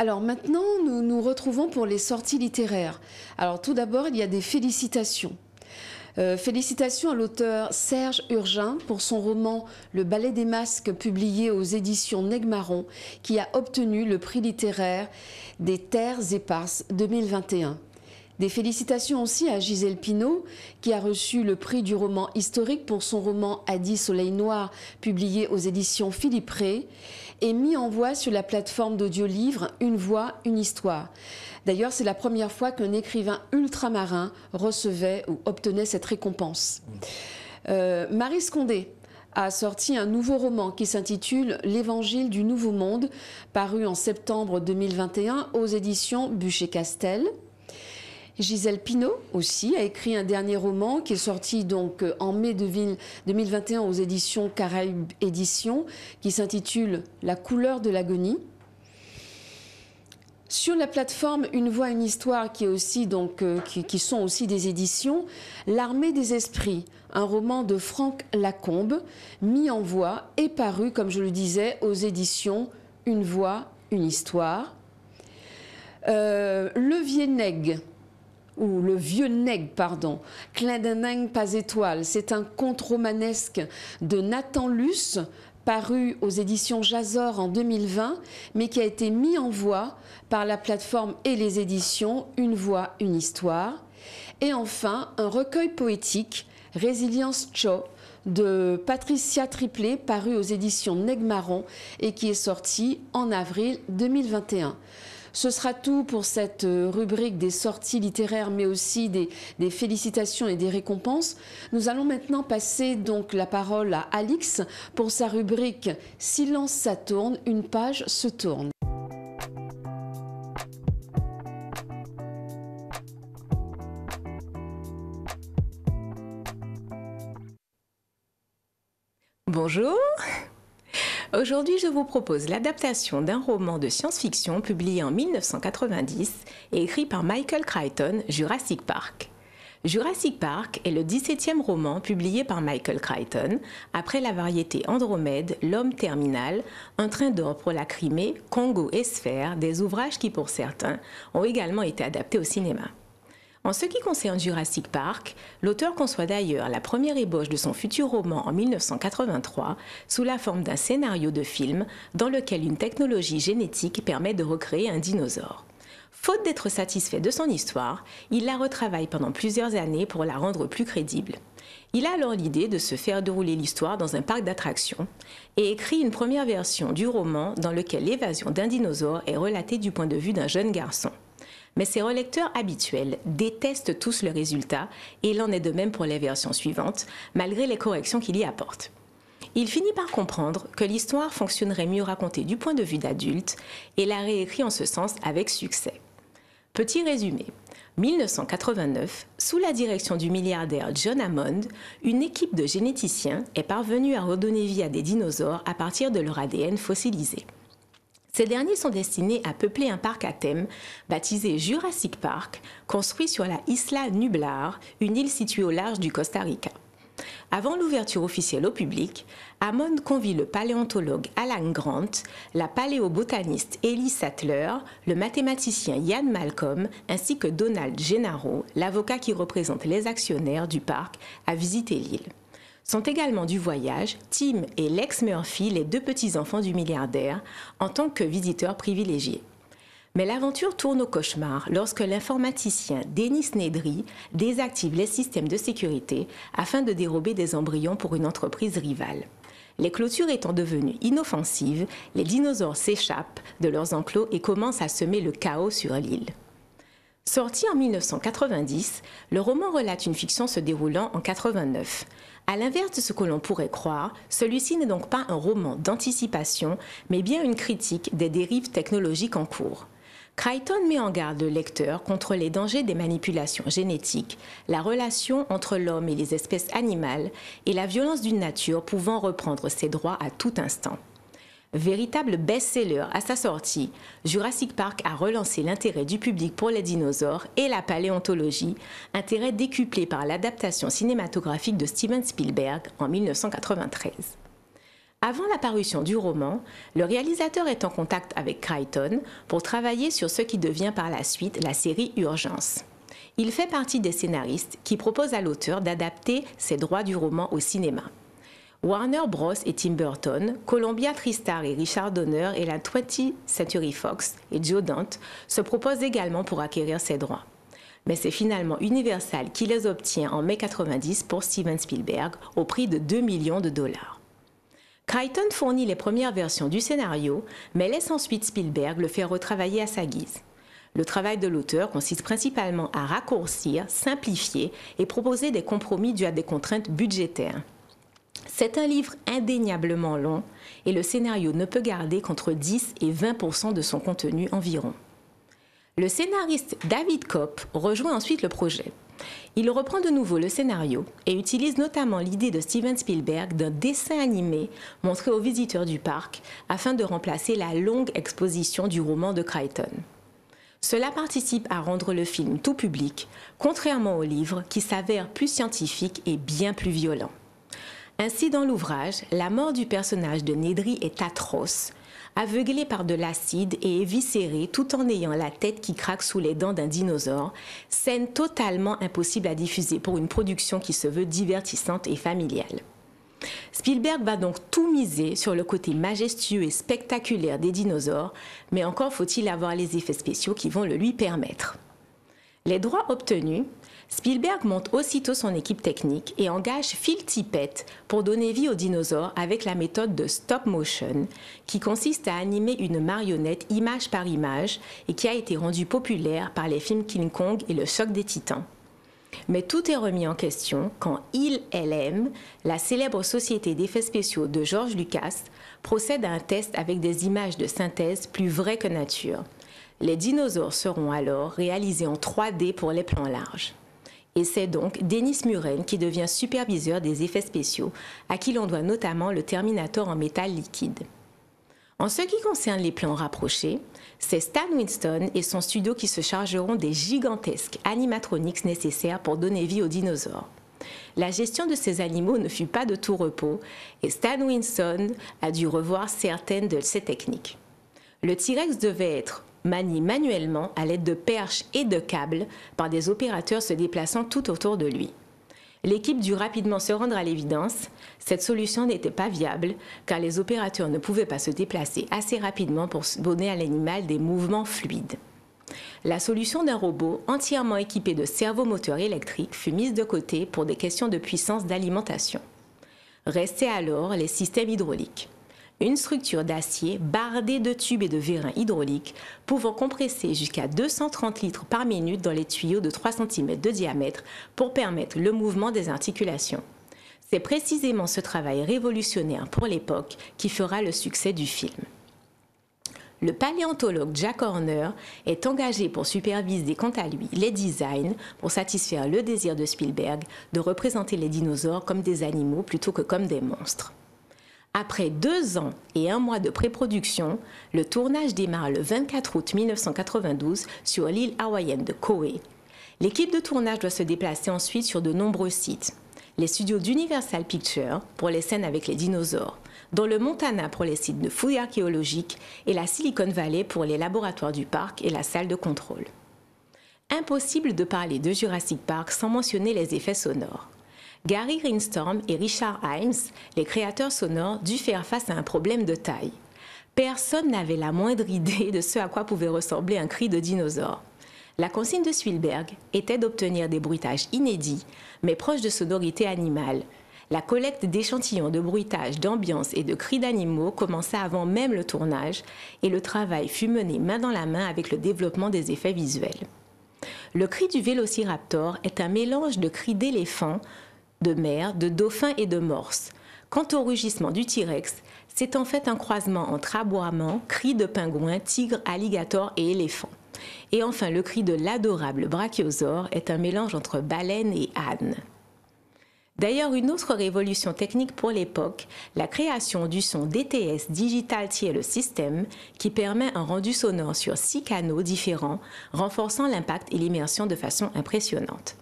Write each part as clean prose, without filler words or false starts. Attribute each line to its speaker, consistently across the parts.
Speaker 1: Alors maintenant, nous nous retrouvons pour les sorties littéraires. Alors tout d'abord, il y a des félicitations. Félicitations à l'auteur Serge Urgin pour son roman Le Ballet des Masques, publié aux éditions Negmaron, qui a obtenu le prix littéraire des Terres éparses 2021. Des félicitations aussi à Gisèle Pineau, qui a reçu le prix du roman historique pour son roman Adi Soleil Noir, publié aux éditions Philippe Ray, et mis en voix sur la plateforme d'audiolivre Une voix, une histoire. D'ailleurs, c'est la première fois qu'un écrivain ultramarin recevait ou obtenait cette récompense. Marie Scondé a sorti un nouveau roman qui s'intitule L'Évangile du Nouveau Monde, paru en septembre 2021 aux éditions Bûcher-Castel. Gisèle Pineau aussi a écrit un dernier roman qui est sorti donc en mai 2021 aux éditions Caraïbes Éditions, qui s'intitule La couleur de l'agonie. Sur la plateforme Une voix, une histoire, qui sont aussi des éditions, L'Armée des esprits, un roman de Franck Lacombe, mis en voix et paru, comme je le disais, aux éditions Une voix, une histoire. Le Vieux Nègre, Clin d'un aigle pas étoile, c'est un conte romanesque de Nathan Luce, paru aux éditions Jazor en 2020, mais qui a été mis en voix par la plateforme et les éditions Une voix, une histoire. Et enfin, un recueil poétique, Résilience Cho, de Patricia Triplet, paru aux éditions Negmaron et qui est sorti en avril 2021. Ce sera tout pour cette rubrique des sorties littéraires, mais aussi des félicitations et des récompenses. Nous allons maintenant passer donc la parole à Alix pour sa rubrique Silence ça tourne, une page se tourne.
Speaker 2: Bonjour. Aujourd'hui, je vous propose l'adaptation d'un roman de science-fiction publié en 1990 et écrit par Michael Crichton, Jurassic Park. Jurassic Park est le 17e roman publié par Michael Crichton après la variété Andromède, L'Homme Terminal, Un train d'or pour la Crimée, Congo et Sphère, des ouvrages qui, pour certains, ont également été adaptés au cinéma. En ce qui concerne Jurassic Park, l'auteur conçoit d'ailleurs la première ébauche de son futur roman en 1983 sous la forme d'un scénario de film dans lequel une technologie génétique permet de recréer un dinosaure. Faute d'être satisfait de son histoire, il la retravaille pendant plusieurs années pour la rendre plus crédible. Il a alors l'idée de se faire dérouler l'histoire dans un parc d'attractions et écrit une première version du roman dans lequel l'évasion d'un dinosaure est relatée du point de vue d'un jeune garçon. Mais ses relecteurs habituels détestent tous le résultat et il en est de même pour les versions suivantes, malgré les corrections qu'il y apporte. Il finit par comprendre que l'histoire fonctionnerait mieux racontée du point de vue d'adulte et la réécrit en ce sens avec succès. Petit résumé. 1989, sous la direction du milliardaire John Hammond, une équipe de généticiens est parvenue à redonner vie à des dinosaures à partir de leur ADN fossilisé. Ces derniers sont destinés à peupler un parc à thème baptisé Jurassic Park, construit sur la Isla Nublar, une île située au large du Costa Rica. Avant l'ouverture officielle au public, Hammond convie le paléontologue Alan Grant, la paléobotaniste Ellie Sattler, le mathématicien Ian Malcolm ainsi que Donald Gennaro, l'avocat qui représente les actionnaires du parc, à visiter l'île. Sont également du voyage Tim et Lex Murphy, les deux petits-enfants du milliardaire, en tant que visiteurs privilégiés. Mais l'aventure tourne au cauchemar lorsque l'informaticien Denis Nedry désactive les systèmes de sécurité afin de dérober des embryons pour une entreprise rivale. Les clôtures étant devenues inoffensives, les dinosaures s'échappent de leurs enclos et commencent à semer le chaos sur l'île. Sorti en 1990, le roman relate une fiction se déroulant en 89. À l'inverse de ce que l'on pourrait croire, celui-ci n'est donc pas un roman d'anticipation, mais bien une critique des dérives technologiques en cours. Crichton met en garde le lecteur contre les dangers des manipulations génétiques, la relation entre l'homme et les espèces animales et la violence d'une nature pouvant reprendre ses droits à tout instant. Véritable best-seller à sa sortie, Jurassic Park a relancé l'intérêt du public pour les dinosaures et la paléontologie, intérêt décuplé par l'adaptation cinématographique de Steven Spielberg en 1993. Avant la parution du roman, le réalisateur est en contact avec Crichton pour travailler sur ce qui devient par la suite la série Urgence. Il fait partie des scénaristes qui proposent à l'auteur d'adapter ses droits du roman au cinéma. Warner Bros. Et Tim Burton, Columbia TriStar et Richard Donner et la 20th Century Fox et Joe Dante se proposent également pour acquérir ces droits. Mais c'est finalement Universal qui les obtient en mai 90 pour Steven Spielberg au prix de 2 millions de dollars. Crichton fournit les premières versions du scénario, mais laisse ensuite Spielberg le faire retravailler à sa guise. Le travail de l'auteur consiste principalement à raccourcir, simplifier et proposer des compromis dus à des contraintes budgétaires. C'est un livre indéniablement long et le scénario ne peut garder qu'entre 10 et 20% de son contenu environ. Le scénariste David Koepp rejoint ensuite le projet. Il reprend de nouveau le scénario et utilise notamment l'idée de Steven Spielberg d'un dessin animé montré aux visiteurs du parc afin de remplacer la longue exposition du roman de Crichton. Cela participe à rendre le film tout public, contrairement au livre qui s'avère plus scientifique et bien plus violent. Ainsi, dans l'ouvrage, la mort du personnage de Nedry est atroce, aveuglé par de l'acide et éviscéré tout en ayant la tête qui craque sous les dents d'un dinosaure, scène totalement impossible à diffuser pour une production qui se veut divertissante et familiale. Spielberg va donc tout miser sur le côté majestueux et spectaculaire des dinosaures, mais encore faut-il avoir les effets spéciaux qui vont le lui permettre. Les droits obtenus, Spielberg monte aussitôt son équipe technique et engage Phil Tippett pour donner vie aux dinosaures avec la méthode de stop motion, qui consiste à animer une marionnette image par image et qui a été rendue populaire par les films King Kong et Le Choc des Titans. Mais tout est remis en question quand ILM, la célèbre société d'effets spéciaux de George Lucas, procède à un test avec des images de synthèse plus vraies que nature. Les dinosaures seront alors réalisés en 3D pour les plans larges. Et c'est donc Dennis Muren qui devient superviseur des effets spéciaux, à qui l'on doit notamment le Terminator en métal liquide. En ce qui concerne les plans rapprochés, c'est Stan Winston et son studio qui se chargeront des gigantesques animatronics nécessaires pour donner vie aux dinosaures. La gestion de ces animaux ne fut pas de tout repos et Stan Winston a dû revoir certaines de ces techniques. Le T-Rex devait être manié manuellement à l'aide de perches et de câbles par des opérateurs se déplaçant tout autour de lui. L'équipe dut rapidement se rendre à l'évidence, cette solution n'était pas viable car les opérateurs ne pouvaient pas se déplacer assez rapidement pour donner à l'animal des mouvements fluides. La solution d'un robot entièrement équipé de servomoteurs électriques fut mise de côté pour des questions de puissance d'alimentation. Restaient alors les systèmes hydrauliques. Une structure d'acier bardée de tubes et de vérins hydrauliques pouvant compresser jusqu'à 230 litres par minute dans les tuyaux de 3 cm de diamètre pour permettre le mouvement des articulations. C'est précisément ce travail révolutionnaire pour l'époque qui fera le succès du film. Le paléontologue Jack Horner est engagé pour superviser quant à lui les designs pour satisfaire le désir de Spielberg de représenter les dinosaures comme des animaux plutôt que comme des monstres. Après 2 ans et 1 mois de pré-production, le tournage démarre le 24 août 1992 sur l'île hawaïenne de Kauai. L'équipe de tournage doit se déplacer ensuite sur de nombreux sites. Les studios d'Universal Pictures pour les scènes avec les dinosaures, dans le Montana pour les sites de fouilles archéologiques et la Silicon Valley pour les laboratoires du parc et la salle de contrôle. Impossible de parler de Jurassic Park sans mentionner les effets sonores. Gary Rinstorm et Richard Himes, les créateurs sonores, durent faire face à un problème de taille. Personne n'avait la moindre idée de ce à quoi pouvait ressembler un cri de dinosaure. La consigne de Spielberg était d'obtenir des bruitages inédits, mais proches de sonorités animales. La collecte d'échantillons de bruitages, d'ambiance et de cris d'animaux commença avant même le tournage, et le travail fut mené main dans la main avec le développement des effets visuels. Le cri du vélociraptor est un mélange de cris d'éléphant, de mer, de dauphin et de morse. Quant au rugissement du T-Rex, c'est en fait un croisement entre aboiement, cri de pingouin, tigre, alligator et éléphant. Et enfin, le cri de l'adorable brachiosaure est un mélange entre baleine et âne. D'ailleurs, une autre révolution technique pour l'époque, la création du son DTS Digital Tier System, qui permet un rendu sonore sur 6 canaux différents, renforçant l'impact et l'immersion de façon impressionnante.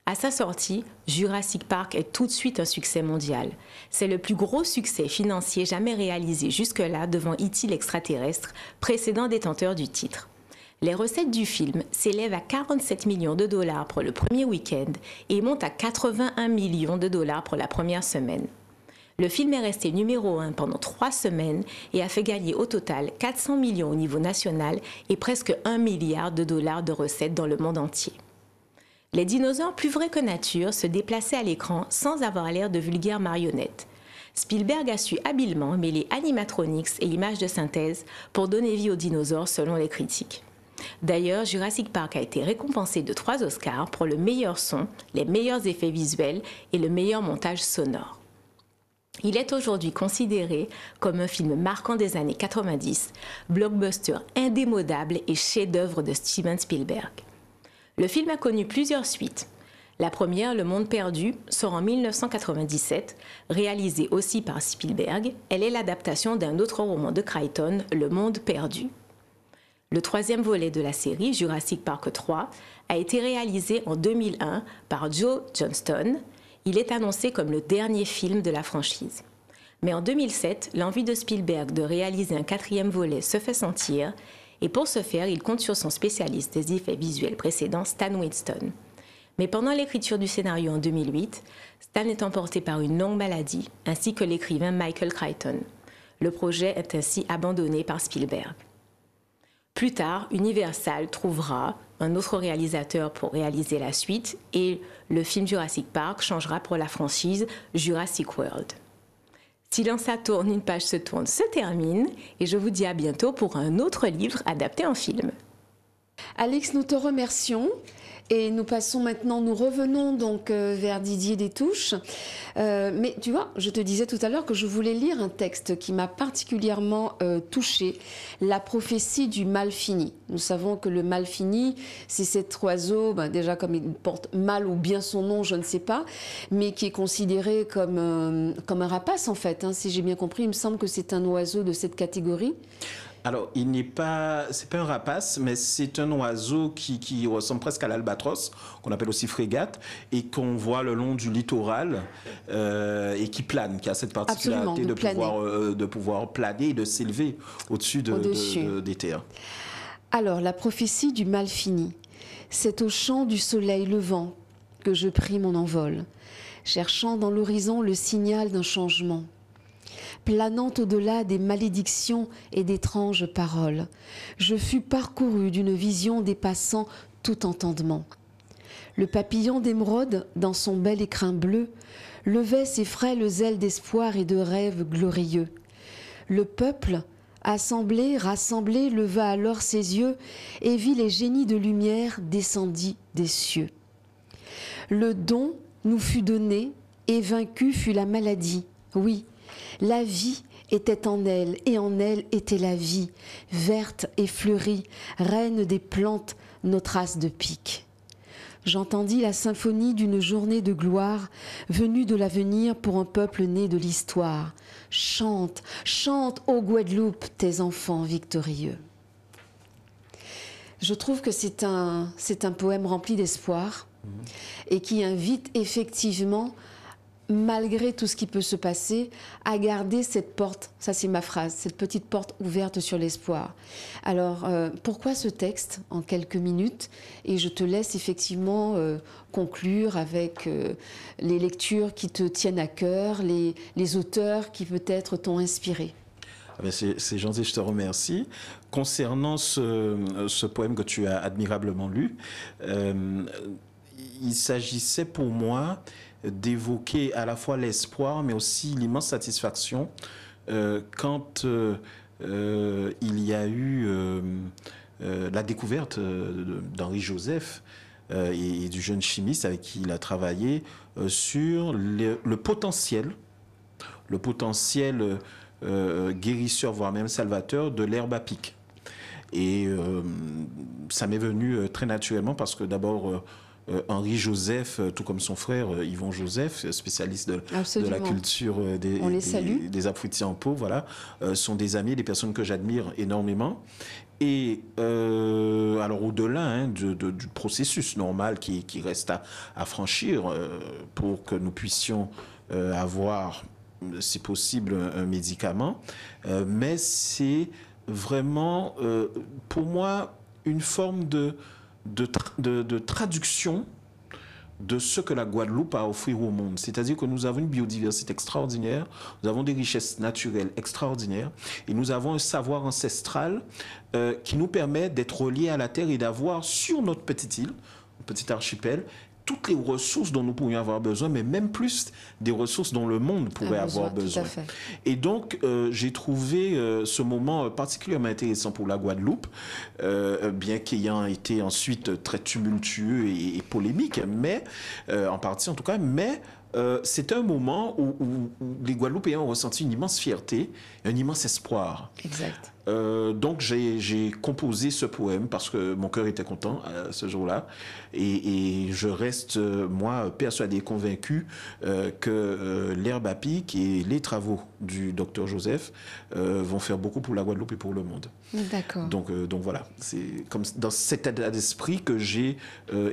Speaker 2: À sa sortie, Jurassic Park est tout de suite un succès mondial. C'est le plus gros succès financier jamais réalisé jusque-là devant E.T. l'extraterrestre, précédent détenteur du titre. Les recettes du film s'élèvent à 47 millions de dollars pour le premier week-end et montent à 81 millions de dollars pour la première semaine. Le film est resté numéro 1 pendant 3 semaines et a fait gagner au total 400 millions au niveau national et presque 1 milliard de dollars de recettes dans le monde entier. Les dinosaures plus vrais que nature se déplaçaient à l'écran sans avoir l'air de vulgaires marionnettes. Spielberg a su habilement mêler animatronics et images de synthèse pour donner vie aux dinosaures selon les critiques. D'ailleurs, Jurassic Park a été récompensé de 3 Oscars pour le meilleur son, les meilleurs effets visuels et le meilleur montage sonore. Il est aujourd'hui considéré comme un film marquant des années 90, blockbuster indémodable et chef-d'œuvre de Steven Spielberg. Le film a connu plusieurs suites. La première, Le Monde perdu, sort en 1997, réalisée aussi par Spielberg. Elle est l'adaptation d'un autre roman de Crichton, Le Monde perdu. Le troisième volet de la série, Jurassic Park 3, a été réalisé en 2001 par Joe Johnston. Il est annoncé comme le dernier film de la franchise. Mais en 2007, l'envie de Spielberg de réaliser un 4e volet se fait sentir, et pour ce faire, il compte sur son spécialiste des effets visuels précédents, Stan Winston. Mais pendant l'écriture du scénario en 2008, Stan est emporté par une longue maladie, ainsi que l'écrivain Michael Crichton. Le projet est ainsi abandonné par Spielberg. Plus tard, Universal trouvera un autre réalisateur pour réaliser la suite et le film Jurassic Park changera pour la franchise Jurassic World. Silence à tourne, une page se tourne, se termine et je vous dis à bientôt pour un autre livre adapté en film.
Speaker 1: Alex, nous te remercions. Et nous revenons donc vers Didier Destouches. Mais tu vois, je te disais tout à l'heure que je voulais lire un texte qui m'a particulièrement touchée, La prophétie du mal fini. Nous savons que le mal fini, c'est cet oiseau, déjà comme il porte mal ou bien son nom, je ne sais pas, mais qui est considéré comme un rapace en fait. Hein, si j'ai bien compris, il me semble que c'est un oiseau de cette catégorie.
Speaker 3: Alors, c'est pas un rapace, mais c'est un oiseau qui ressemble presque à l'albatros, qu'on appelle aussi frégate, et qu'on voit le long du littoral, et qui plane, qui a cette particularité de pouvoir planer et de s'élever au-dessus des terres.
Speaker 1: Alors, la prophétie du mal fini, c'est au chant du soleil levant que je pris mon envol, cherchant dans l'horizon le signal d'un changement. Planant au-delà des malédictions et d'étranges paroles, je fus parcouru d'une vision dépassant tout entendement. Le papillon d'émeraude, dans son bel écrin bleu, levait ses frêles ailes d'espoir et de rêve glorieux. Le peuple, assemblé, rassemblé, leva alors ses yeux et vit les génies de lumière descendis des cieux. Le don nous fut donné et vaincue fut la maladie, oui. La vie était en elle, et en elle était la vie, verte et fleurie, reine des plantes, notre race de pique. J'entendis la symphonie d'une journée de gloire, venue de l'avenir pour un peuple né de l'histoire. Chante, chante, ô Guadeloupe, tes enfants victorieux. Je trouve que c'est un poème rempli d'espoir et qui invite effectivement, malgré tout ce qui peut se passer, à garder cette porte, ça c'est ma phrase, cette petite porte ouverte sur l'espoir. Alors, pourquoi ce texte en quelques minutes? Et je te laisse effectivement conclure avec les lectures qui te tiennent à cœur, les auteurs qui peut-être t'ont inspiré.
Speaker 3: C'est gentil, je te remercie. Concernant ce poème que tu as admirablement lu, il s'agissait pour moi d'évoquer à la fois l'espoir, mais aussi l'immense satisfaction quand il y a eu la découverte d'Henri Joseph et du jeune chimiste avec qui il a travaillé sur le potentiel guérisseur, voire même salvateur de l'herbe à pic. Et ça m'est venu très naturellement parce que d'abord, Henri Joseph, tout comme son frère Yvon Joseph, spécialiste de la culture des Africains en pot, voilà, sont des amis, des personnes que j'admire énormément. Et alors au-delà du processus normal qui reste à franchir pour que nous puissions avoir, si possible, un médicament, mais c'est vraiment, pour moi, une forme de traduction de ce que la Guadeloupe a à offrir au monde. C'est-à-dire que nous avons une biodiversité extraordinaire, nous avons des richesses naturelles extraordinaires et nous avons un savoir ancestral qui nous permet d'être reliés à la terre et d'avoir sur notre petite île, petit archipel, toutes les ressources dont nous pourrions avoir besoin, mais même plus des ressources dont le monde pourrait avoir besoin. Et donc, j'ai trouvé ce moment particulièrement intéressant pour la Guadeloupe, bien qu'ayant été ensuite très tumultueux et polémique, mais en partie en tout cas, mais c'est un moment où les Guadeloupéens ont ressenti une immense fierté, un immense espoir.
Speaker 1: Exact.
Speaker 3: Donc j'ai composé ce poème parce que mon cœur était content ce jour-là et je reste moi persuadé, convaincu que l'herbe à pic et les travaux du docteur Joseph vont faire beaucoup pour la Guadeloupe et pour le monde.
Speaker 1: D'accord.
Speaker 3: Donc voilà, c'est comme dans cet état d'esprit que j'ai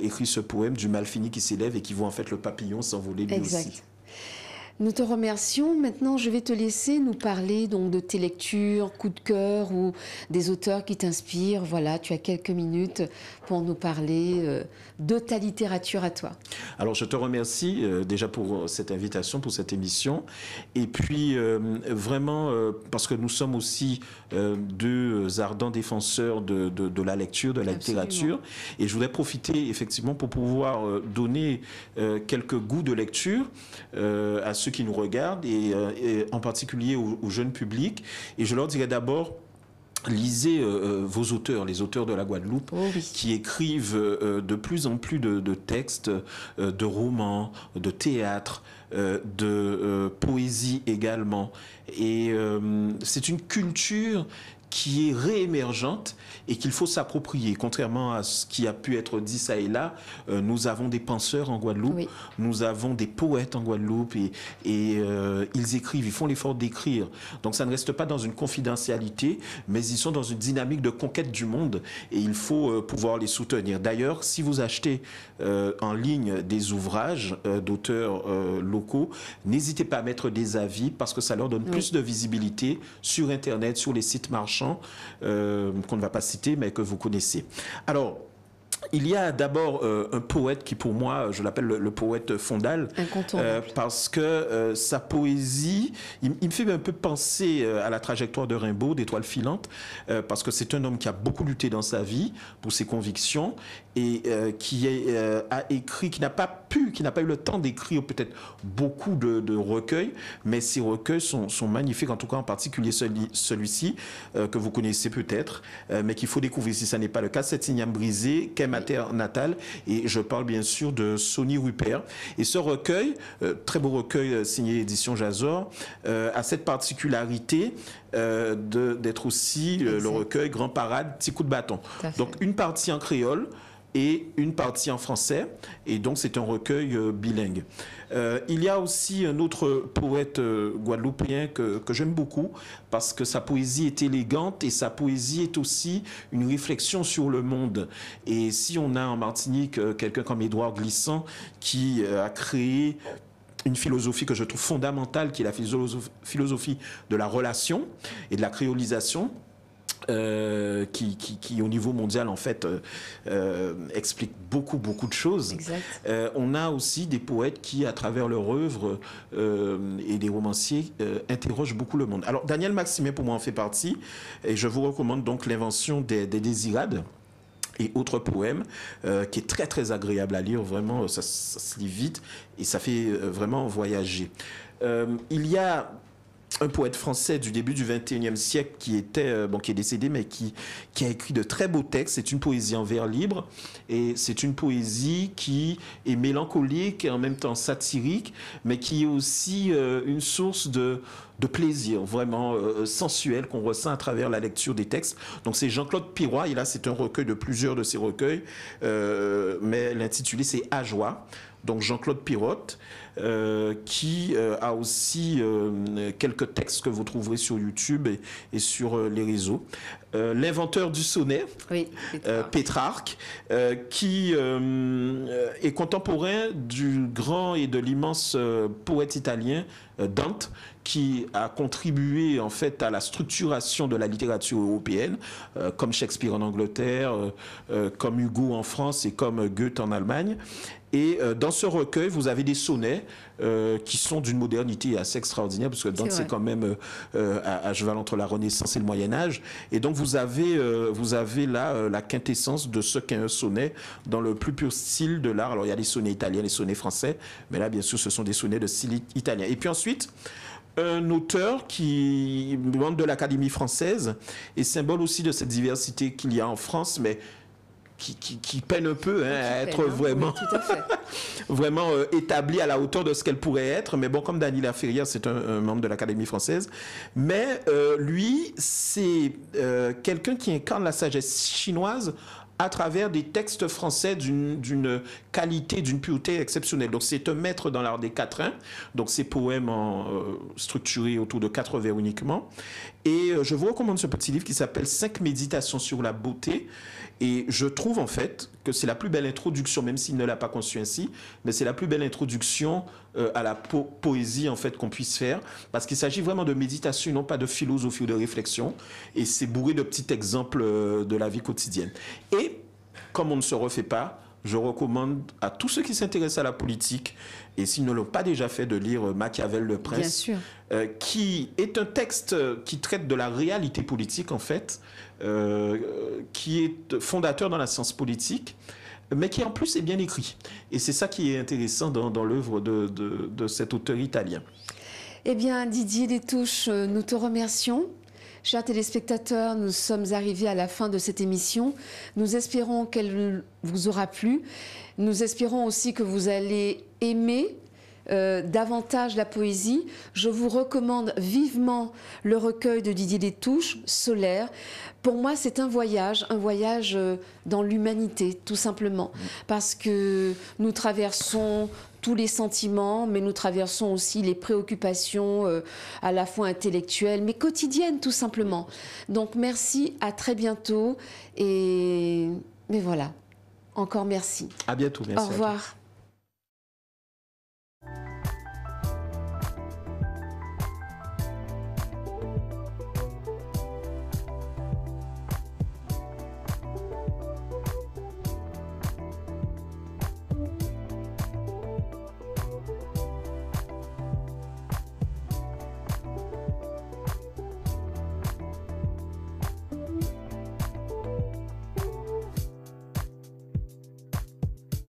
Speaker 3: écrit ce poème du mal fini qui s'élève et qui voit en fait le papillon s'envoler lui aussi.
Speaker 1: Nous te remercions. Maintenant, je vais te laisser nous parler donc de tes lectures, coups de cœur ou des auteurs qui t'inspirent. Voilà, tu as quelques minutes pour nous parler de ta littérature à toi.
Speaker 3: Alors, je te remercie déjà pour cette invitation, pour cette émission. Et puis, vraiment, parce que nous sommes aussi deux ardents défenseurs de la lecture, de la littérature. Et je voudrais profiter effectivement pour pouvoir donner quelques goûts de lecture à ceux qui nous regardent et en particulier au jeune public. Et je leur dirais d'abord, lisez vos auteurs, les auteurs de la Guadeloupe, qui écrivent de plus en plus de textes, de romans, de théâtre, de poésie également. Et c'est une culture qui est réémergente et qu'il faut s'approprier. Contrairement à ce qui a pu être dit ça et là, nous avons des penseurs en Guadeloupe, nous avons des poètes en Guadeloupe et ils écrivent, ils font l'effort d'écrire. Donc ça ne reste pas dans une confidentialité, mais ils sont dans une dynamique de conquête du monde et il faut pouvoir les soutenir. D'ailleurs, si vous achetez en ligne des ouvrages d'auteurs locaux, n'hésitez pas à mettre des avis parce que ça leur donne plus de visibilité sur Internet, sur les sites marchands qu'on ne va pas citer, mais que vous connaissez. Alors, il y a d'abord un poète qui, pour moi, je l'appelle le poète fondal, parce que sa poésie, il me fait un peu penser à la trajectoire de Rimbaud, d'Étoile filante, parce que c'est un homme qui a beaucoup lutté dans sa vie pour ses convictions et qui a écrit, qui n'a pas eu le temps d'écrire peut-être beaucoup de recueils, mais ces recueils sont magnifiques, en tout cas en particulier celui-ci, que vous connaissez peut-être, mais qu'il faut découvrir si ça n'est pas le cas, Cette Igname brisée, Qu'est ma terre natale, et je parle bien sûr de Sonny Rupert. Et ce recueil, très beau recueil signé Édition Jazor, a cette particularité d'être aussi le recueil Grand Parade, Petit coup de bâton. Donc une partie en créole et une partie en français, et donc c'est un recueil bilingue. Il y a aussi un autre poète guadeloupéen que j'aime beaucoup, parce que sa poésie est élégante et sa poésie est aussi une réflexion sur le monde. Et si on a en Martinique quelqu'un comme Édouard Glissant qui a créé une philosophie que je trouve fondamentale, qui est la philosophie de la relation et de la créolisation, qui au niveau mondial en fait explique beaucoup de choses. On a aussi des poètes qui à travers leur œuvre et des romanciers interrogent beaucoup le monde. Alors Daniel Maximin pour moi en fait partie et je vous recommande donc L'invention des Désirades et autres poèmes qui est très agréable à lire, vraiment ça se lit vite et ça fait vraiment voyager. Il y a un poète français du début du XXIe siècle qui était qui est décédé, mais qui a écrit de très beaux textes. C'est une poésie en vers libre, et c'est une poésie qui est mélancolique et en même temps satirique, mais qui est aussi une source de plaisir vraiment sensuel qu'on ressent à travers la lecture des textes. Donc c'est Jean-Claude Piroy, et là c'est un recueil de plusieurs de ses recueils, mais l'intitulé c'est À joie. Donc Jean-Claude Pirotte, qui a aussi quelques textes que vous trouverez sur YouTube et sur les réseaux. L'inventeur du sonnet,
Speaker 1: oui,
Speaker 3: Pétrarque, qui est contemporain du grand et de l'immense poète italien Dante, qui a contribué en fait à la structuration de la littérature européenne, comme Shakespeare en Angleterre, comme Hugo en France et comme Goethe en Allemagne. Et dans ce recueil, vous avez des sonnets qui sont d'une modernité assez extraordinaire, parce que Dante, c'est quand même à cheval entre la Renaissance et le Moyen-Âge. Et donc, vous avez là la quintessence de ce qu'est un sonnet dans le plus pur style de l'art. Alors, il y a les sonnets italiens, les sonnets français, mais là, bien sûr, ce sont des sonnets de style italien. Et puis ensuite, un auteur qui membre de l'Académie française et symbole aussi de cette diversité qu'il y a en France, mais qui peine un peu à être vraiment,
Speaker 1: oui, tout à fait.
Speaker 3: vraiment établie à la hauteur de ce qu'elle pourrait être. Mais bon, comme Daniela Ferrière, c'est un membre de l'Académie française. Mais lui, c'est quelqu'un qui incarne la sagesse chinoise à travers des textes français d'une qualité, d'une pureté exceptionnelle. Donc c'est un maître dans l'art des quatrains, donc ces poèmes structurés autour de 4 vers uniquement. Et je vous recommande ce petit livre qui s'appelle 5 méditations sur la beauté. Et je trouve en fait que c'est la plus belle introduction, même s'il ne l'a pas conçu ainsi, mais c'est la plus belle introduction à la poésie en fait qu'on puisse faire, parce qu'il s'agit vraiment de méditation, non pas de philosophie ou de réflexion, et c'est bourré de petits exemples de la vie quotidienne. Et comme on ne se refait pas, je recommande à tous ceux qui s'intéressent à la politique, et s'ils ne l'ont pas déjà fait, de lire Machiavel le Prince, qui est un texte qui traite de la réalité politique en fait, qui est fondateur dans la science politique, mais qui en plus est bien écrit. Et c'est ça qui est intéressant dans l'œuvre de cet auteur italien.
Speaker 1: Eh bien, Didier Destouches, nous te remercions. Chers téléspectateurs, nous sommes arrivés à la fin de cette émission. Nous espérons qu'elle vous aura plu. Nous espérons aussi que vous allez aimer davantage la poésie. Je vous recommande vivement le recueil de Didier Destouches, Solaire. Pour moi, c'est un voyage dans l'humanité, tout simplement. Parce que nous traversons tous les sentiments, mais nous traversons aussi les préoccupations à la fois intellectuelles, mais quotidiennes, tout simplement. Donc, merci, à très bientôt. Mais voilà, encore merci.
Speaker 3: À bientôt, merci.
Speaker 1: Au revoir.